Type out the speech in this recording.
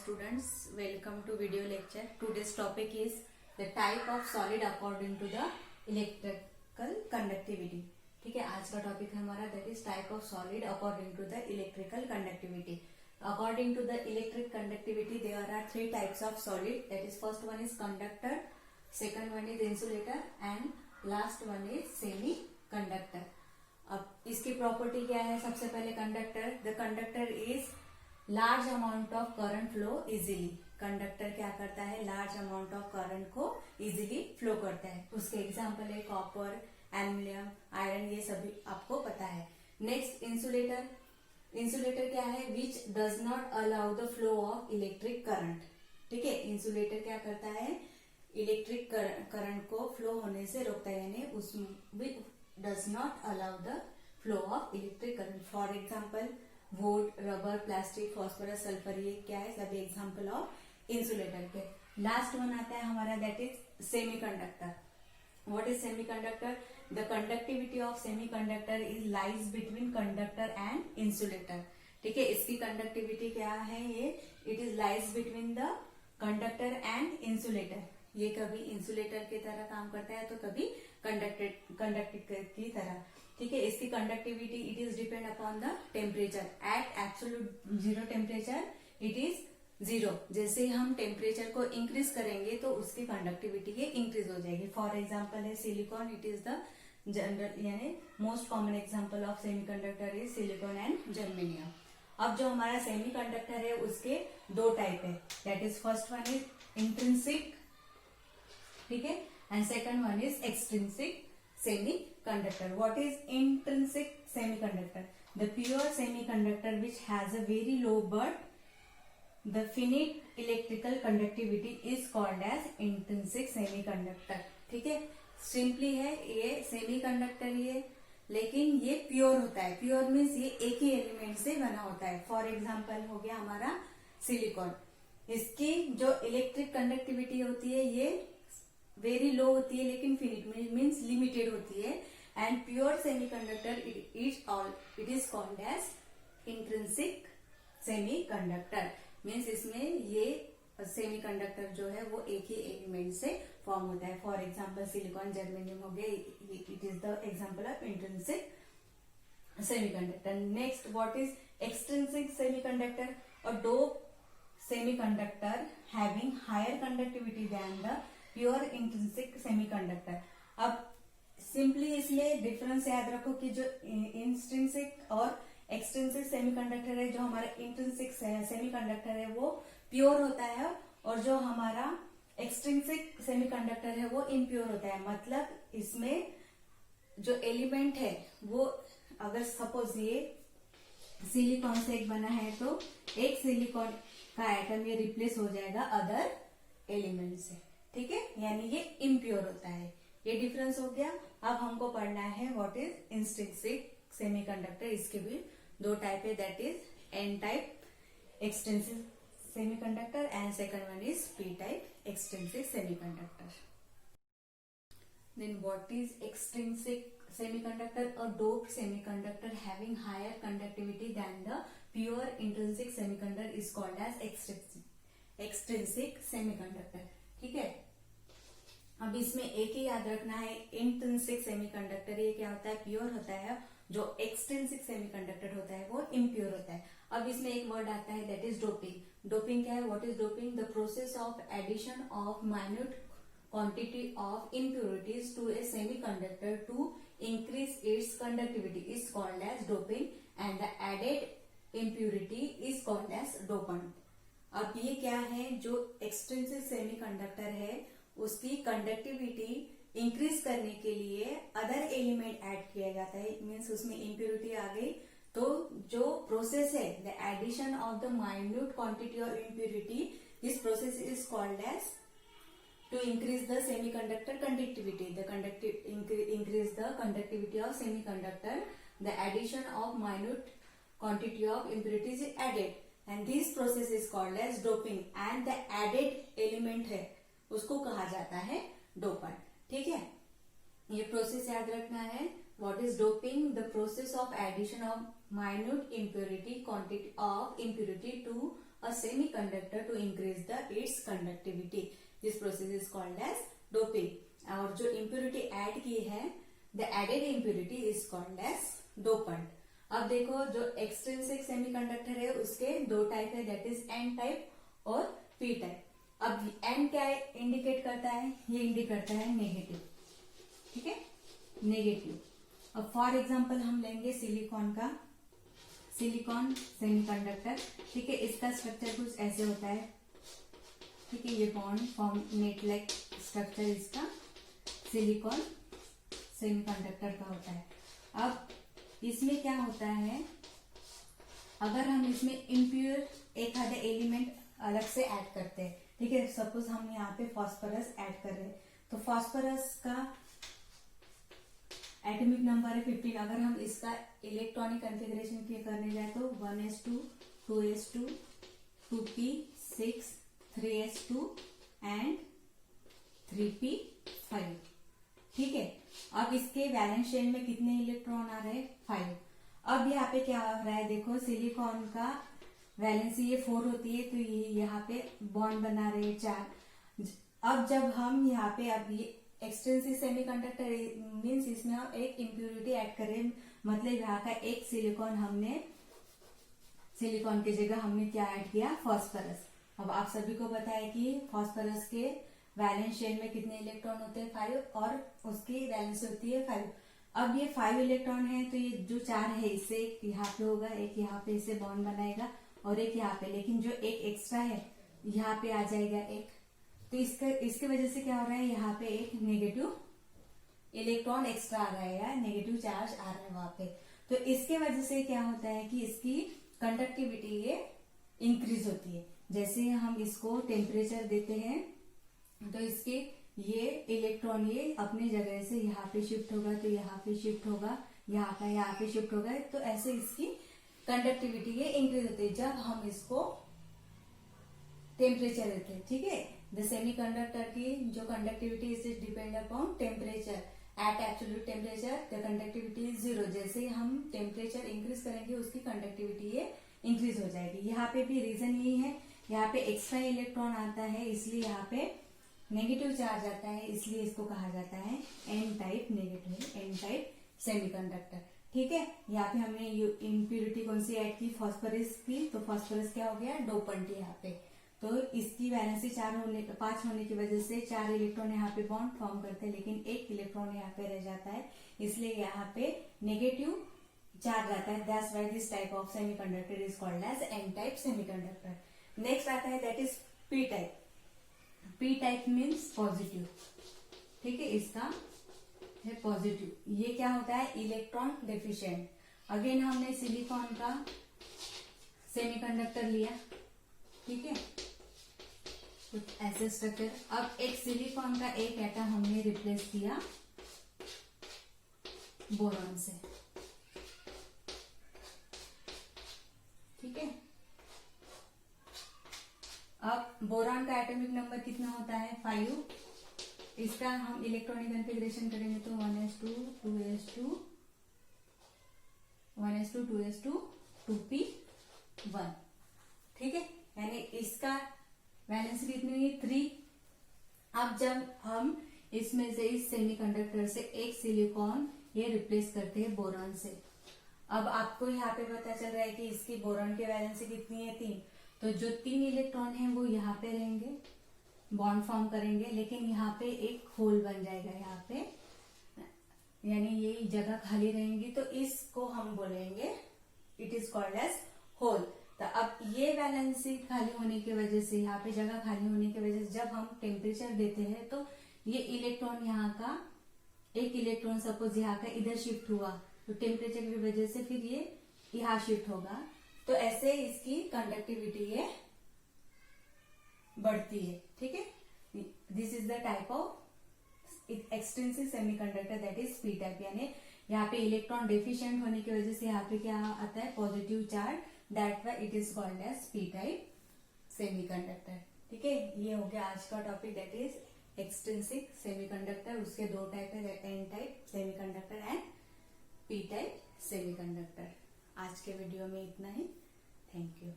students, welcome to video lecture. Today's topic is the type of solid according to the electrical conductivity. ठीक है, आज का topic है हमारा that is type of solid according to the electrical conductivity. According to the electric conductivity, there are three types of solid. That is, first one is conductor, second one is insulator, and last one is semiconductor. अब इसकी property क्या है? सबसे पहले conductor. The conductor is large amount of current flow easily. Conductor क्या करता है? Large amount of current को इजीली फ्लो करता है. उसके एग्जांपल है कॉपर, एल्यूमिनियम, आयरन, ये सभी आपको पता है. Next insulator. इंसुलेटर क्या है? Which does not allow the flow of electric current. ठीक है, इंसुलेटर क्या करता है? इलेक्ट्रिक करंट को फ्लो होने से रोकता है, यानी उसमें does not allow the flow of electric current. For example, wood, rubber, plastic, phosphorus, sulfur, ये क्या है? सभी एग्जाम्पल ऑफ इंसुलेटर के. लास्ट वन आता है हमारा that is semiconductor. What is semiconductor? The conductivity of semiconductor is lies between conductor and insulator. ठीक है, इसकी कंडक्टिविटी क्या है? ये it is lies between the conductor and insulator. ये कभी इंसुलेटर की तरह काम करता है तो कभी कंडक्टर की तरह. ठीक है, इसकी conductivity it is depend upon the temperature. At absolute zero temperature it is zero. जैसे हम टेम्परेचर को इंक्रीज करेंगे तो उसकी कंडक्टिविटी ये इंक्रीज हो जाएगी. फॉर एग्जाम्पल है silicon. It is the general यानी most common example of semiconductor is silicon and germanium. अब जो हमारा सेमीकंडक्टर है उसके दो टाइप है. That is first one is intrinsic. ठीक है, and second one is extrinsic semiconductor. What is intrinsic semiconductor? The pure semiconductor which has a very low but the finite electrical conductivity is called as intrinsic semiconductor. ठीक है, simply है ये semiconductor ये, लेकिन ये pure होता है. Pure means ये एक ही एलिमेंट से बना होता है. फॉर एग्जाम्पल हो गया हमारा सिलिकॉन. इसकी जो इलेक्ट्रिक कंडक्टिविटी होती है ये वेरी लो होती है, लेकिन फिनिट मीन्स लिमिटेड होती है. And pure semiconductor it is called as intrinsic semiconductor. Means इसमें ये सेमीकंडक्टर जो है वो एक ही एलिमेंट से फॉर्म होता है. फॉर एग्जांपल सिलिकॉन, जर्मेनियम हो गया. It is the example of intrinsic semiconductor. Next what is extrinsic semiconductor? A dope semiconductor having higher conductivity than the pure intrinsic semiconductor. अब सिंपली इसमें डिफरेंस याद रखो कि जो इंट्रिंसिक और एक्सट्रिंसिक सेमीकंडक्टर है, जो हमारा इंट्रिंसिक सेमीकंडक्टर है वो प्योर होता है, और जो हमारा एक्सट्रिंसिक सेमीकंडक्टर है वो इम्प्योर होता है. मतलब इसमें जो एलिमेंट है वो, अगर सपोज ये सिलिकॉन से एक बना है तो एक सिलिकॉन का एटम ये रिप्लेस हो जाएगा अदर एलिमेंट से. ठीक है, यानी ये इम्प्योर होता है. ये डिफरेंस हो गया. अब हमको पढ़ना है व्हाट इज इंट्रिंसिक सेमीकंडक्टर. इसके भी दो टाइप है, that is N type extensive semiconductor and second one is P type extensive semiconductor. Then what is extrinsic semiconductor? A doped semiconductor having higher conductivity than the pure intrinsic semiconductor is called as extrinsic semiconductor. ठीक है, अब इसमें एक ही याद रखना है, intrinsic semiconductor ये क्या होता है? प्योर होता है. जो एक्सट्रिंसिक सेमीकंडक्टर होता है वो इम्प्योर होता है. अब इसमें एक वर्ड आता है दैट इज डोपिंग. डोपिंग क्या है? What is doping? The process of addition of minute quantity of impurities to a semiconductor to increase its conductivity is called as doping, and the added impurity is called as dopant. अब ये क्या है? जो extrinsic semiconductor है उसकी conductivity increase करने के लिए अदर एलिमेंट ऐड किया जाता है. मीन्स उसमें इम्प्योरिटी आ गई तो जो प्रोसेस है the addition of the minute quantity of impurity, this process is called as to increase the semiconductor conductivity. Increase the conductivity of semiconductor. The addition of minute quantity of impurities is added, and this process is called as doping. And the added element है उसको कहा जाता है dopant. ठीक है, ये process याद रखना है. What is doping? The process of addition of minute impurity quantity of impurity to a semiconductor to increase its conductivity. This process is called as doping. और जो impurity add की है, the added impurity is called as dopant. अब देखो जो extrinsic semiconductor है उसके दो टाइप है, that is N टाइप और P टाइप. अब N क्या इंडिकेट करता है? ये इंडिकेट करता है नेगेटिव. ठीक है, नेगेटिव. अब फॉर एग्जाम्पल हम लेंगे सिलिकॉन का, सिलिकॉन सेमीकंडक्टर. ठीक है, इसका स्ट्रक्चर कुछ ऐसे होता है. ठीक है, ये bond form net like structure इसका सिलिकॉन सेमीकंडक्टर का होता है. अब इसमें क्या होता है, अगर हम इसमें इम्प्योर एक आधा एलिमेंट अलग से ऐड करते हैं. ठीक है, सपोज हम यहाँ पे फास्फोरस ऐड कर रहे हैं, तो फास्फोरस का एटॉमिक नंबर है 15. अगर हम इसका इलेक्ट्रॉनिक कॉन्फ़िगरेशन करने जाए तो 1s2, 2s2, 2p6, 3s2 and 3p5. ठीक है, अब इसके वैलेंस चेन में कितने इलेक्ट्रॉन आ रहे हैं? 5. अब यहाँ पे क्या हो रहा है, देखो सिलिकॉन का वैलेंसी ये 4 होती है, तो ये यहाँ पे बॉन्ड बना रहे हैं 4. अब जब हम यहाँ पे अब ये एक्सटेंसिव सेमीकंडक्टर मींस इसमें हम एक इम्प्योरिटी ऐड करें, मतलब यहाँ का एक सिलिकॉन हमने, सिलिकॉन की जगह हमने क्या ऐड किया? फास्फोरस. अब आप सभी को पता है कि फास्फोरस के वैलेंस शेल में कितने इलेक्ट्रॉन होते हैं? 5, और उसकी वैलेंस होती है 5. अब ये 5 इलेक्ट्रॉन है, तो ये जो 4 है इससे एक यहाँ पे होगा, एक यहाँ पे इसे बॉन्ड बनाएगा और एक यहाँ पे, लेकिन जो एक एक्स्ट्रा है यहाँ पे आ जाएगा एक. तो इसके वजह से क्या हो रहा है, यहाँ पे एक नेगेटिव इलेक्ट्रॉन एक्स्ट्रा आ रहा है या नेगेटिव चार्ज आ रहा है वहां पे. तो इसके वजह से क्या होता है कि इसकी कंडक्टिविटी ये इंक्रीज होती है. जैसे हम इसको टेम्परेचर देते हैं तो इसके ये इलेक्ट्रॉन ये अपनी जगह से यहाँ पे शिफ्ट होगा, तो यहाँ पे शिफ्ट होगा, यहाँ का यहाँ पे शिफ्ट होगा. तो ऐसे इसकी कंडक्टिविटी ये इंक्रीज होती है जब हम इसको टेम्परेचर देते हैं. ठीक है, द सेमीकंडक्टर की जो conductivity is depend upon temperature. At absolute temperature the conductivity is 0. जैसे हम टेम्परेचर इंक्रीज करेंगे उसकी कंडक्टिविटी ये इंक्रीज हो जाएगी. यहाँ पे भी रीजन यही है, यहाँ पे एक्स्ट्रा इलेक्ट्रॉन आता है इसलिए यहाँ पे नेगेटिव चार्ज आता है, इसलिए इसको कहा जाता है N type negative, N type semiconductor. ठीक है, यहाँ पे हमने इम्प्योरिटी कौन सी ऐड की? फास्फोरस की. तो फास्फोरस क्या हो गया? डोपेंट. यहाँ पे तो इसकी वैलेंसी 5 होने की वजह से 4 इलेक्ट्रॉन यहाँ पे बॉन्ड फॉर्म करते हैं, लेकिन एक इलेक्ट्रॉन यहाँ पे रह जाता है, इसलिए यहाँ पे नेगेटिव चार्ज आता है. That's why this type of semiconductor is called as N type semiconductor. Next आता है that is P type. P type means positive. ठीक है, इसका है पॉजिटिव. ये क्या होता है? Electron deficient. अगेन हमने सिलिकॉन का सेमीकंडक्टर लिया. ठीक है, कुछ ऐसे स्ट्रक्चर. अब एक सिलिकॉन का एक एटम हमने रिप्लेस किया बोरॉन से. ठीक है, अब बोरॉन का एटॉमिक नंबर कितना होता है? 5. इसका हम इलेक्ट्रॉनिक कॉन्फ़िगरेशन करेंगे तो 1s2, 2s2, 1s2, 2s2, 2p1. ठीक है, यानी इसका वैलेंसी कितनी हुई? 3. अब जब हम इसमें से इस सेमीकंडक्टर से एक सिलिकॉन ये रिप्लेस करते हैं बोरॉन से. अब आपको यहाँ पे पता चल रहा है कि इसकी बोरॉन की वैलेंसी कितनी है? 3. तो जो 3 इलेक्ट्रॉन है वो यहाँ पे रहेंगे, बॉन्ड फॉर्म करेंगे, लेकिन यहाँ पे एक होल बन जाएगा यहाँ पे, यानी ये जगह खाली रहेंगी, तो इसको हम बोलेंगे it is called as hole. तो अब ये वैलेंसी खाली होने की वजह से, यहाँ पे जगह खाली होने की वजह से जब हम टेम्परेचर देते हैं तो ये इलेक्ट्रॉन यहाँ का एक इलेक्ट्रॉन सपोज यहाँ का इधर शिफ्ट हुआ, तो टेम्परेचर की वजह से फिर ये यहाँ शिफ्ट होगा. तो ऐसे इसकी कंडक्टिविटी ये बढ़ती है. ठीक है, this is the type of extensive semiconductor that is P type. यानी यहाँ पे इलेक्ट्रॉन डेफिशिएंट होने की वजह से यहाँ पे क्या आता है? Positive charge. That why it is called as P type semiconductor. ठीक है, ये हो गया आज का topic that is extensive semiconductor. उसके दो टाइप है, N type semiconductor and P type semiconductor. आज के वीडियो में इतना ही. Thank you.